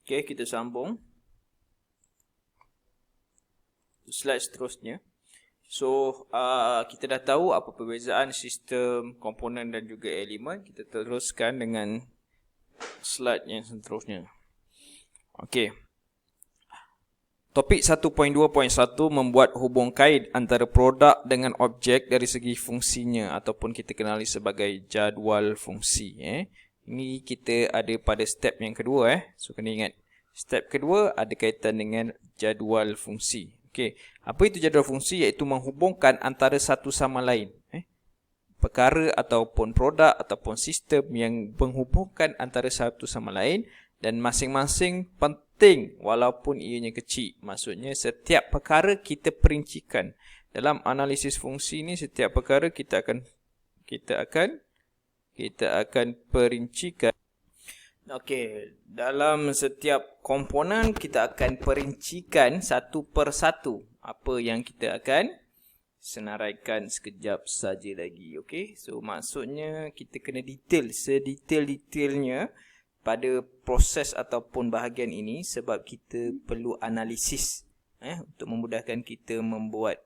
Okey, kita sambung. Slide seterusnya. So, kita dah tahu apa perbezaan sistem, komponen dan juga elemen. Kita teruskan dengan slide yang seterusnya. Okey. Topik 1.2.1 membuat hubung kait antara produk dengan objek dari segi fungsinya ataupun kita kenali sebagai jadual fungsi. Ini kita ada pada step yang kedua. So, kena ingat. Step kedua ada kaitan dengan jadual fungsi. Okey, apa itu jadual fungsi? Iaitu menghubungkan antara satu sama lain. Perkara ataupun produk ataupun sistem yang menghubungkan antara satu sama lain dan masing-masing penting walaupun ianya kecil. Maksudnya setiap perkara kita perincikan. Dalam analisis fungsi ni setiap perkara kita akan perincikan. Okey, dalam setiap komponen kita akan perincikan satu persatu apa yang kita akan senaraikan sekejap saja lagi. Okey, so maksudnya kita kena detail sedetail-detailnya pada proses ataupun bahagian ini sebab kita perlu analisis untuk memudahkan kita membuat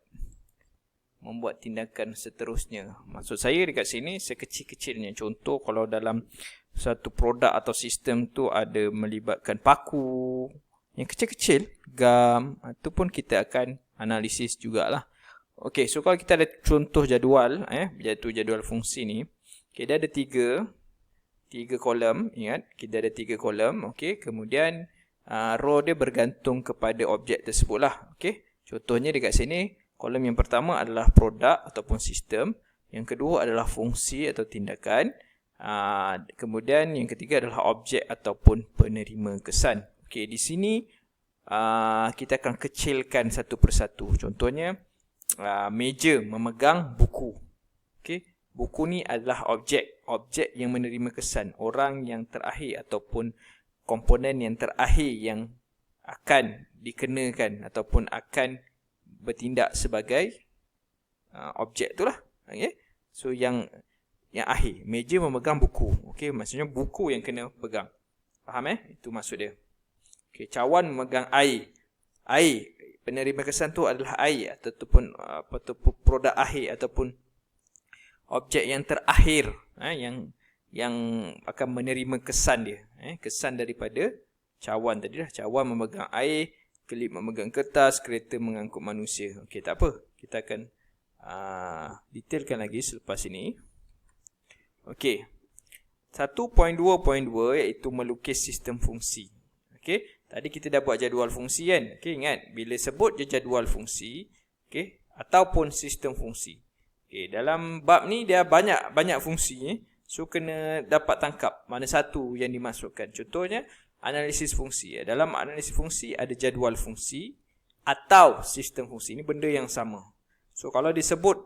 tindakan seterusnya. Maksud saya dekat sini sekecil-kecilnya. Contoh kalau dalam satu produk atau sistem tu ada melibatkan paku yang kecil-kecil, gam, itu pun kita akan analisis jugalah. Okey, so kalau kita ada contoh jadual, iaitu jadual fungsi ni, okay, dia ada tiga kolom, ingat, kita ada 3 kolom, okey, kemudian row dia bergantung kepada objek tersebut lah, okey. Contohnya dekat sini, kolom yang pertama adalah produk ataupun sistem, yang kedua adalah fungsi atau tindakan, kemudian yang ketiga adalah objek ataupun penerima kesan. Okey, di sini kita akan kecilkan satu persatu. Contohnya, meja memegang buku. Okey, buku ni adalah objek yang menerima kesan, orang yang terakhir ataupun komponen yang terakhir yang akan dikenakan ataupun akan bertindak sebagai objek tu lah. Okay? So yang akhir, meja memegang buku. Okay, maksudnya buku yang kena pegang. Faham Itu maksud dia. Okay, cawan memegang air. Air, penerima kesan tu adalah air ataupun produk akhir ataupun objek yang terakhir yang akan menerima kesan dia. Kesan daripada cawan tadi lah. Cawan memegang air, kelip memegang kertas, kereta mengangkut manusia. Okey, tak apa. Kita akan detailkan lagi selepas ini. Okey. 1.2.2 iaitu melukis sistem fungsi. Okey, tadi kita dah buat jadual fungsi kan? Okey, ingat bila sebut je jadual fungsi, okey, ataupun sistem fungsi. Okey, dalam bab ni dia banyak fungsi. So kena dapat tangkap mana satu yang dimasukkan. Contohnya analisis fungsi. Dalam analisis fungsi ada jadual fungsi atau sistem fungsi. Ini benda yang sama. So kalau disebut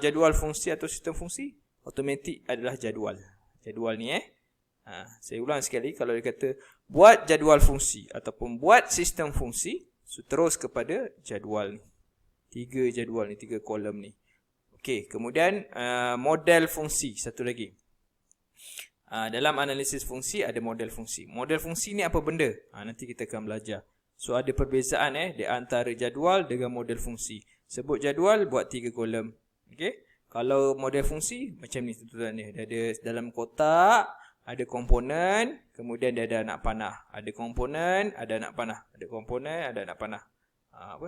jadual fungsi atau sistem fungsi, automatik adalah jadual. Jadual ni saya ulang sekali, kalau dia kata buat jadual fungsi ataupun buat sistem fungsi, so terus kepada jadual ni. 3 jadual ni, 3 kolom ni. Okey, kemudian model fungsi satu lagi. Dalam analisis fungsi ada model fungsi. Model fungsi ni apa benda? Nanti kita akan belajar. So ada perbezaan di antara jadual dengan model fungsi. Sebut jadual buat 3 kolom. Okey. Kalau model fungsi macam ni tuntutan dia. Dia ada dalam kotak, ada komponen, kemudian dia ada anak panah. Ada komponen, ada anak panah. Ada komponen, ada anak panah.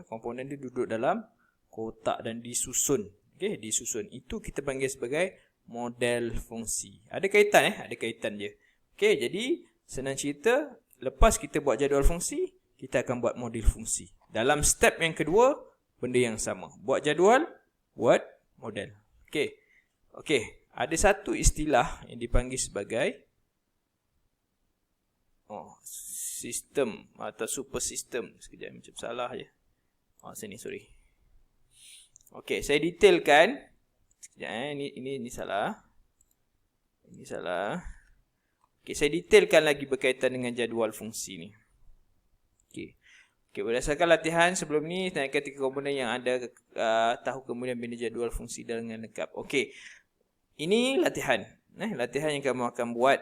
Komponen dia duduk dalam kotak dan disusun. Okey, disusun. Itu kita panggil sebagai model fungsi. Ada kaitan ada kaitan je. Okey, jadi senang cerita, lepas kita buat jadual fungsi, kita akan buat model fungsi. Dalam step yang kedua, benda yang sama. Buat jadual, buat model. Okey. Okey, ada satu istilah yang dipanggil sebagai sistem atau super sistem. Sekejap macam salah je. Sini sorry. Okey, saya detailkan. Sekejap ini salah. Ini salah. Okey, saya detailkan lagi berkaitan dengan jadual fungsi ni. Okey. Okey, berdasarkan latihan sebelum ni, tanyakan 3 komponen yang anda tahu kemudian bina jadual fungsi dengan lengkap. Okey. Ini latihan. Latihan yang kamu akan buat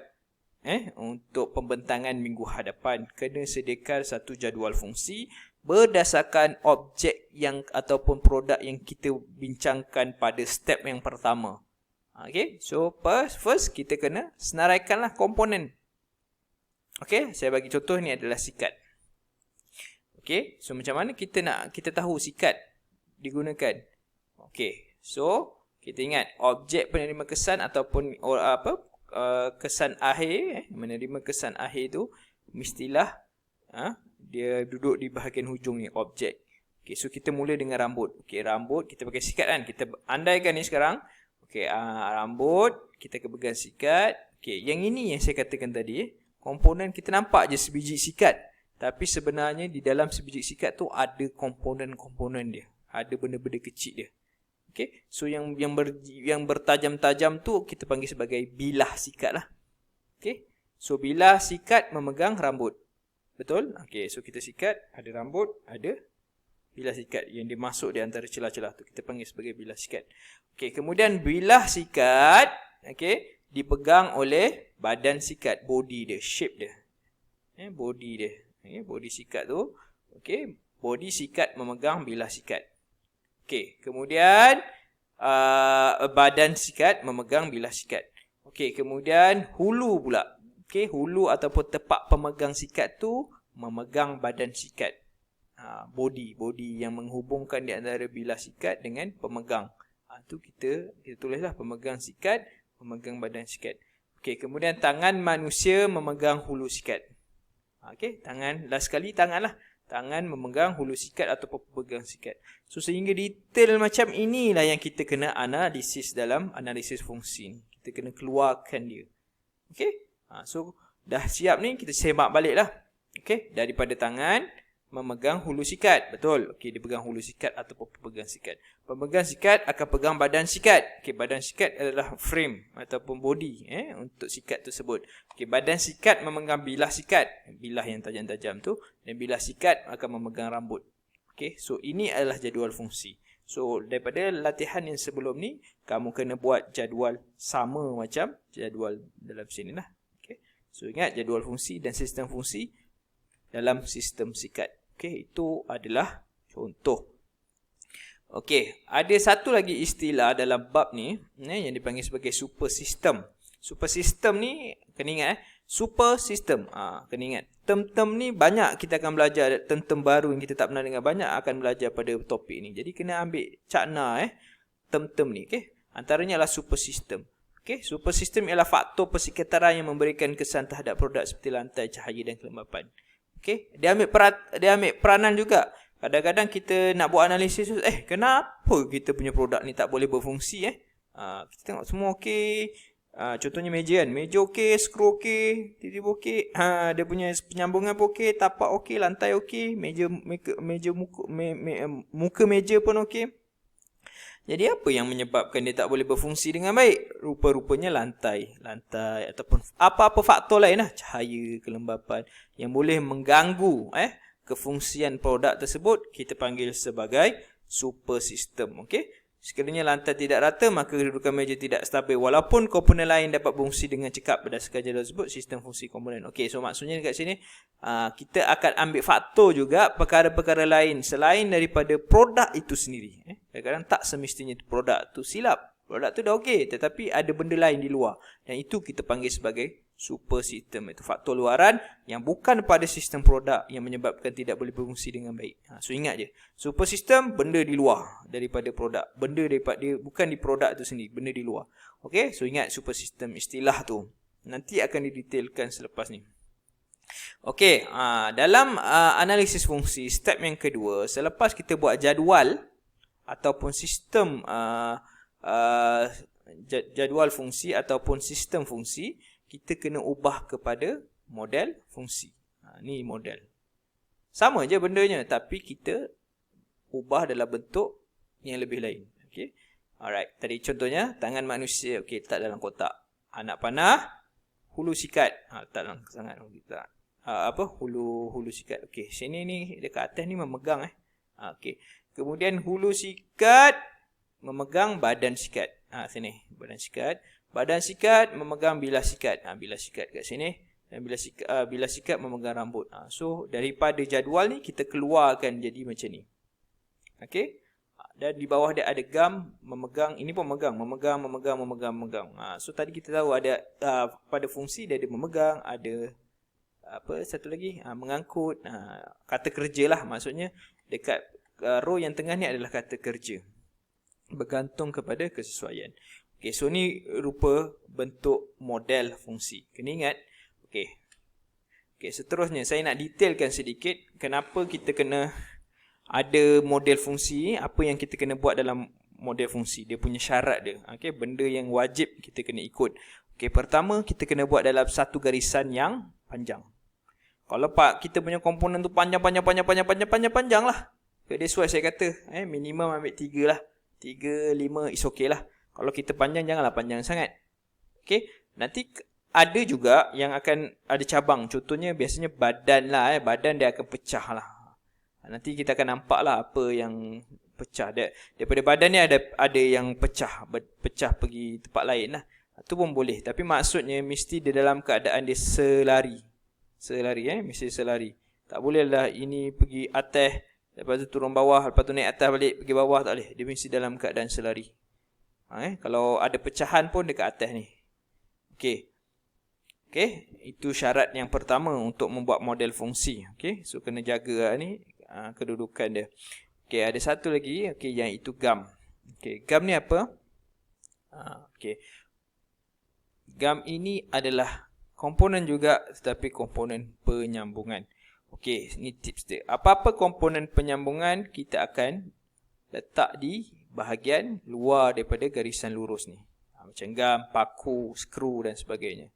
untuk pembentangan minggu hadapan, kena sediakan satu jadual fungsi berdasarkan objek yang ataupun produk yang kita bincangkan pada step yang pertama. Okay, so first kita kena senaraikanlah komponen. Okay, saya bagi contoh, ni adalah sikat. Okay, so macam mana kita tahu sikat digunakan? Okay, so kita ingat objek penerima kesan ataupun kesan akhir, menerima kesan akhir tu mestilah dia duduk di bahagian hujung ni, objek. Okay, so kita mula dengan rambut. Okay, rambut kita pakai sikat kan. Kita andaikan ni sekarang. Okay, rambut kita pegang sikat. Okay, yang ini yang saya katakan tadi, komponen kita nampak je sebiji sikat. Tapi sebenarnya di dalam sebiji sikat tu ada komponen-komponen dia. Ada benda-benda kecil dia. Okay, so yang bertajam-tajam tu kita panggil sebagai bilah sikat lah. Okay, so bilah sikat memegang rambut. Betul? Okay, so kita sikat, ada rambut, ada bilah sikat yang dimasuk di antara celah-celah tu. Kita panggil sebagai bilah sikat. Okay, kemudian bilah sikat, okay, dipegang oleh badan sikat, body dia, shape dia. Body dia. Okay, body sikat tu. Okay, body sikat memegang bilah sikat. Okay, kemudian badan sikat memegang bilah sikat. Okay, kemudian hulu pula. Okay, hulu ataupun tepak pemegang sikat tu memegang badan sikat. Body yang menghubungkan di antara bilah sikat dengan pemegang. Tu kita tulislah pemegang sikat, memegang badan sikat. Okay, kemudian tangan manusia memegang hulu sikat. Okay, tangan, last sekali tangan lah. Tangan memegang hulu sikat ataupun pemegang sikat. So, sehingga detail macam inilah yang kita kena analisis dalam analisis fungsi ni. Kita kena keluarkan dia. Okay, so dah siap ni, kita semak balik lah. Okay, daripada tangan memegang hulu sikat. Betul. Okey, dia pegang hulu sikat ataupun pemegang sikat. Pemegang sikat akan pegang badan sikat. Okey, badan sikat adalah frame ataupun body untuk sikat tersebut. Okey, badan sikat memegang bilah sikat. Bilah yang tajam-tajam tu. Dan bilah sikat akan memegang rambut. Okey, so ini adalah jadual fungsi. So, daripada latihan yang sebelum ni, kamu kena buat jadual sama macam jadual dalam sini lah. Okey, so ingat jadual fungsi dan sistem fungsi dalam sistem sikat. Okey, itu adalah contoh. Okey, ada satu lagi istilah dalam bab ni yang dipanggil sebagai super system. Super system ni kena ingat super system. Kena ingat. Term-term ni banyak kita akan belajar, term-term baru yang kita tak pernah dengar, banyak akan belajar pada topik ni. Jadi kena ambil cakna term-term ni, okey. Antaranya adalah super system. Okey, super system ialah faktor persekitaran yang memberikan kesan terhadap produk seperti lantai, cahaya dan kelembapan. Okay, dia ambil peranan juga. Kadang-kadang kita nak buat analisis, kenapa kita punya produk ni tak boleh berfungsi? Kita tengok semua okey. Contohnya meja kan. Meja okey, skru okey, tiba-tiba okey. Dia punya penyambungan pun okey, tapak okey, lantai okey, muka meja pun okey. Jadi apa yang menyebabkan dia tak boleh berfungsi dengan baik? Rupa-rupanya lantai ataupun apa-apa faktor lain lah, cahaya, kelembapan yang boleh mengganggu kefungsian produk tersebut, kita panggil sebagai super system. Okey. Sekiranya lantai tidak rata, maka kedudukan meja tidak stabil walaupun komponen lain dapat berfungsi dengan cekap berdasarkan jadual tersebut, sistem fungsi komponen. Okey, so maksudnya dekat sini kita akan ambil faktor juga perkara-perkara lain selain daripada produk itu sendiri. Kadang-kadang tak semestinya produk tu silap. Produk tu dah okey, tetapi ada benda lain di luar. Dan itu kita panggil sebagai super system. Itu faktor luaran yang bukan pada sistem produk yang menyebabkan tidak boleh berfungsi dengan baik. So ingat je. Super system, benda di luar daripada produk. Benda daripada bukan di produk tu sendiri, benda di luar. Okey, so ingat super system, istilah tu. Nanti akan didetailkan selepas ni. Okey, dalam analisis fungsi, step yang kedua, selepas kita buat jadual ataupun sistem jadual fungsi ataupun sistem fungsi, kita kena ubah kepada model fungsi. Ni model. Sama je bendanya, tapi kita ubah dalam bentuk yang lebih lain. Okay. Alright. Tadi contohnya, tangan manusia. Okay, letak dalam kotak. Anak panah, hulu sikat. Letak dalam sangat. Hulu sikat. Okay, sini ni, dekat atas ni memegang. Okay. Kemudian hulu sikat memegang badan sikat. Sini, badan sikat. Badan sikat memegang bilah sikat. Bilah sikat kat sini. Dan bilah sikat memegang rambut. So daripada jadual ni kita keluarkan jadi macam ni. Okey. Dan di bawah dia ada gam memegang. Ini pun memegang. So tadi kita tahu ada pada fungsi dia ada memegang, ada apa satu lagi, mengangkut. Kata kerja lah, maksudnya dekat row yang tengah ni adalah kata kerja. Bergantung kepada kesesuaian. Okey, so ni rupa bentuk model fungsi. Kena ingat. Okey, seterusnya saya nak detailkan sedikit kenapa kita kena ada model fungsi, apa yang kita kena buat dalam model fungsi, dia punya syarat dia. Okey, benda yang wajib kita kena ikut. Okey, pertama kita kena buat dalam satu garisan yang panjang. Kalau kita punya komponen tu panjang lah. That's why saya kata minimum ambil 3 lah. 3, 5 is okay lah. Kalau kita panjang, janganlah panjang sangat. Okey, nanti ada juga yang akan ada cabang. Contohnya biasanya badan lah. Badan dia akan pecah lah. Nanti kita akan nampak lah apa yang pecah. Daripada badan ni ada yang pecah pergi tempat lain lah. Itu pun boleh. Tapi maksudnya mesti dia dalam keadaan dia selari. Mesti selari. Tak boleh lah ini pergi atas, lepas tu turun bawah, lepas tu naik atas balik pergi bawah, tak boleh. Dia mesti dalam keadaan selari. Kalau ada pecahan pun dekat atas ni. Okey, itu syarat yang pertama untuk membuat model fungsi. Okey, so kena jaga ni kedudukan dia. Okey, ada satu lagi, yang itu gam. Okey, gam ni apa? Gam ini adalah komponen juga, tetapi komponen penyambungan. Okey, ini tips dia. Apa-apa komponen penyambungan kita akan letak di bahagian luar daripada garisan lurus ni. Macam gam, paku, skru dan sebagainya.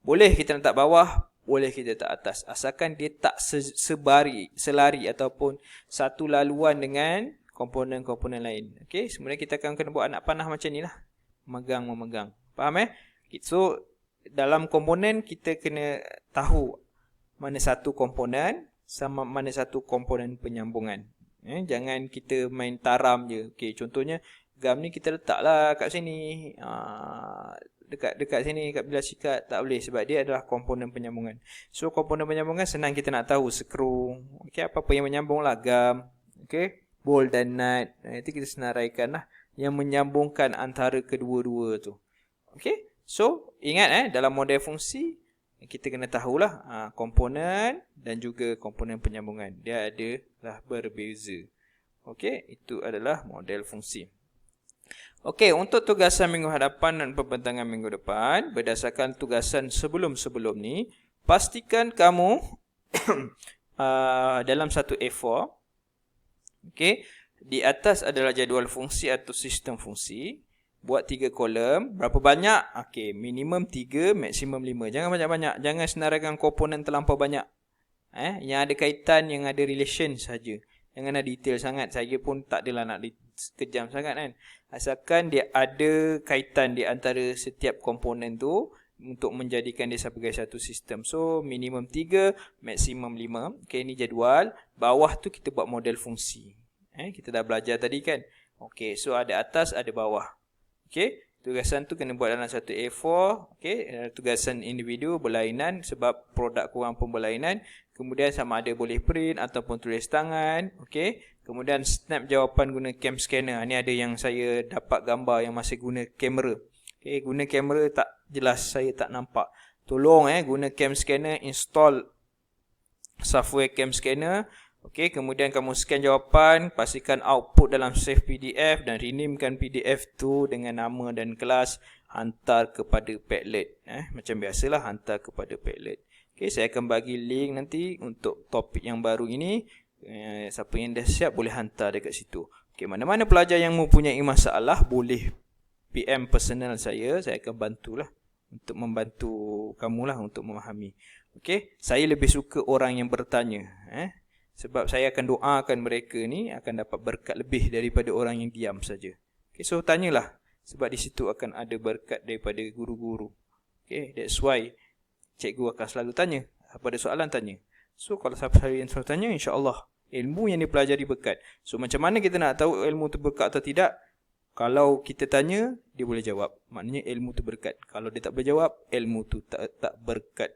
Boleh kita letak bawah, boleh kita letak atas. Asalkan dia tak selari ataupun satu laluan dengan komponen-komponen lain. Okey, sebenarnya kita akan kena buat anak panah macam ni lah. Memegang. Faham So, dalam komponen kita kena tahu mana satu komponen sama mana satu komponen penyambungan. Jangan kita main taram je. Okey, contohnya gam ni kita letaklah kat sini. Dekat sini, kat bilah sikat, tak boleh sebab dia adalah komponen penyambungan. So komponen penyambungan senang kita nak tahu, skru, apa-apa yang menyambung lah, gam, bolt dan nut. Itu kita senaraikan lah yang menyambungkan antara kedua-dua tu. So ingat dalam model fungsi kita kena tahulah komponen dan juga komponen penyambungan. Dia adalah berbeza. Itu adalah model fungsi. Untuk tugasan minggu hadapan dan pembentangan minggu depan, berdasarkan tugasan sebelum-sebelum ni, pastikan kamu dalam satu A4, di atas adalah jadual fungsi atau sistem fungsi. Buat 3 kolom. Berapa banyak? Minimum 3, maksimum 5. Jangan banyak-banyak. Jangan senaraikan komponen terlampau banyak. Yang ada kaitan, yang ada relation saja. Jangan ada detail sangat. Saya pun tak adalah nak kejam sangat kan. Asalkan dia ada kaitan di antara setiap komponen tu untuk menjadikan dia sebagai satu sistem. So minimum 3, maksimum 5. Ini jadual. Bawah tu kita buat model fungsi. Kita dah belajar tadi kan. So ada atas, ada bawah. Tugasan tu kena buat dalam satu A4. Tugasan individu berlainan sebab produk korang pun berlainan. Kemudian sama ada boleh print ataupun tulis tangan. Kemudian snap jawapan guna cam scanner. Ni ada yang saya dapat gambar yang masih guna kamera. Guna kamera tak jelas, saya tak nampak. Tolong guna cam scanner, install software cam scanner. Kemudian kamu scan jawapan, pastikan output dalam save PDF dan renamekan PDF tu dengan nama dan kelas, hantar kepada Padlet. Macam biasalah, hantar kepada Padlet. Saya akan bagi link nanti untuk topik yang baru ini. Siapa yang dah siap boleh hantar dekat situ. Mana-mana pelajar yang mempunyai masalah boleh PM personal saya akan bantulah untuk membantu kamulah untuk memahami. Saya lebih suka orang yang bertanya. Sebab saya akan doakan mereka ni akan dapat berkat lebih daripada orang yang diam saja. So tanyalah. Sebab di situ akan ada berkat daripada guru-guru. That's why cikgu akan selalu tanya. Apa ada soalan, tanya. So kalau siapa yang selalu tanya, insya-Allah ilmu yang dipelajari berkat. So macam mana kita nak tahu ilmu tu berkat atau tidak? Kalau kita tanya, dia boleh jawab. Maknanya ilmu tu berkat. Kalau dia tak boleh jawab, ilmu tu tak berkat.